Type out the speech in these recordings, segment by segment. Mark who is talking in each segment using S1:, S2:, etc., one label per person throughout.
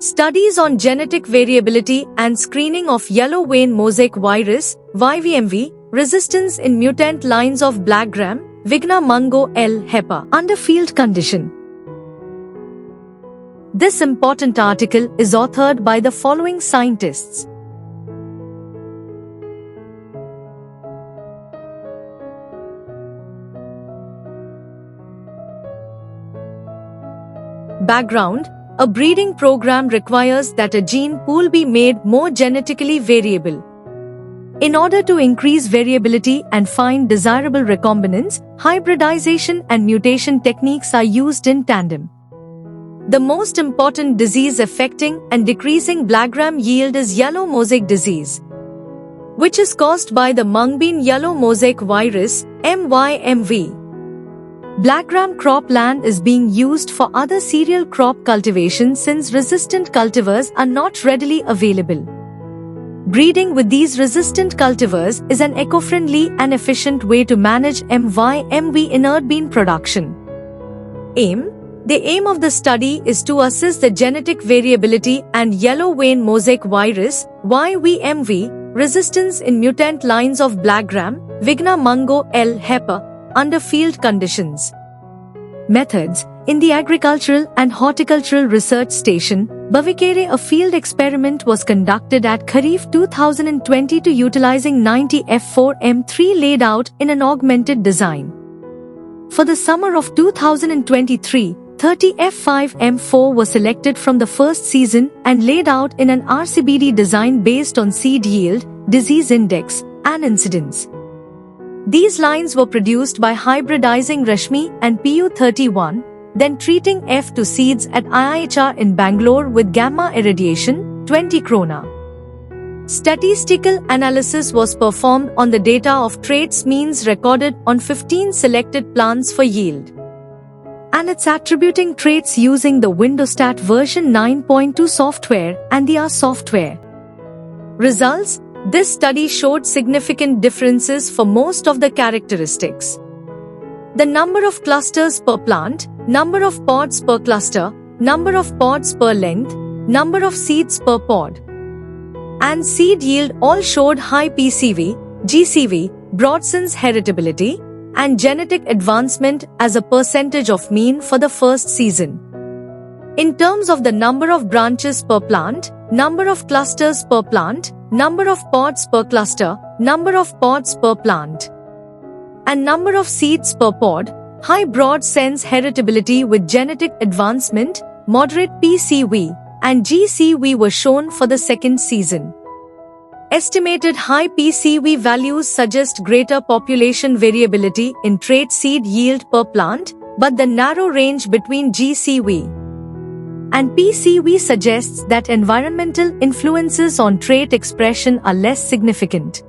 S1: Studies on genetic variability and screening of yellow vein mosaic virus (YVMV) resistance in mutant lines of black gram, Vigna Mungo L. HEPA under field condition. This important article is authored by the following scientists. Background: a breeding program requires that a gene pool be made more genetically variable. In order to increase variability and find desirable recombinants, hybridization and mutation techniques are used in tandem. The most important disease affecting and decreasing black gram yield is yellow mosaic disease, which is caused by the Mungbean yellow mosaic virus, MYMV. Black gram cropland is being used for other cereal crop cultivation since resistant cultivars are not readily available. Breeding with these resistant cultivars is an eco-friendly and efficient way to manage MYMV inert bean production. The aim of the study is to assess the genetic variability and yellow vein mosaic virus (YVMV) resistance in mutant lines of black gram, Vigna Mungo L. HEPA, under field conditions. Methods: in the Agricultural and Horticultural Research Station, Bavikere, a field experiment was conducted at Kharif 2022 utilizing 90 F4M3 laid out in an augmented design. For the summer of 2023, 30 F5M4 was selected from the first season and laid out in an RCBD design based on seed yield, disease index, and incidence. These lines were produced by hybridizing Rashmi and PU31, then treating F2 seeds at IIHR in Bangalore with gamma irradiation, 20 krona. Statistical analysis was performed on the data of traits means recorded on 15 selected plants for yield, and it's attributing traits using the Windowstat version 9.2 software and the R software. Results: this study showed significant differences for most of the characteristics. The number of clusters per plant, number of pods per cluster, number of pods per length, number of seeds per pod, and seed yield all showed high PCV, GCV, Brodson's heritability, and genetic advancement as a percentage of mean for the first season. In terms of the number of branches per plant, number of clusters per plant, number of pods per cluster, number of pods per plant, and number of seeds per pod, high Brodson's heritability with genetic advancement, moderate PCV, and GCV were shown for the second season. Estimated high PCV values suggest greater population variability in trait seed yield per plant, but the narrow range between GCV and PCV suggests that environmental influences on trait expression are less significant.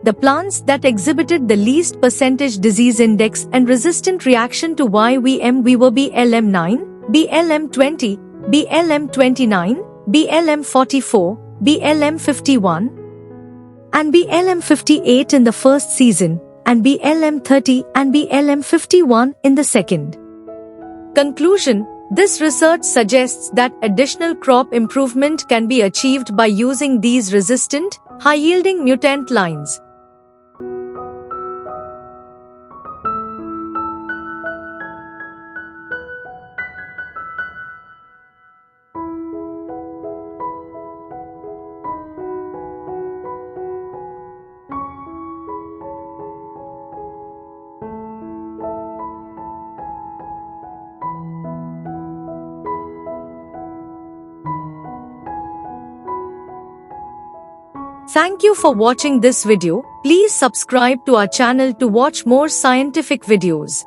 S1: The plants that exhibited the least percentage disease index and resistant reaction to YVMV were BLM9, BLM20, BLM29, BLM44, BLM51, and BLM58 in the first season, and BLM30 and BLM51 in the second. Conclusion: this research suggests that additional crop improvement can be achieved by using these resistant, high-yielding mutant lines. Thank you for watching this video. Please subscribe to our channel to watch more scientific videos.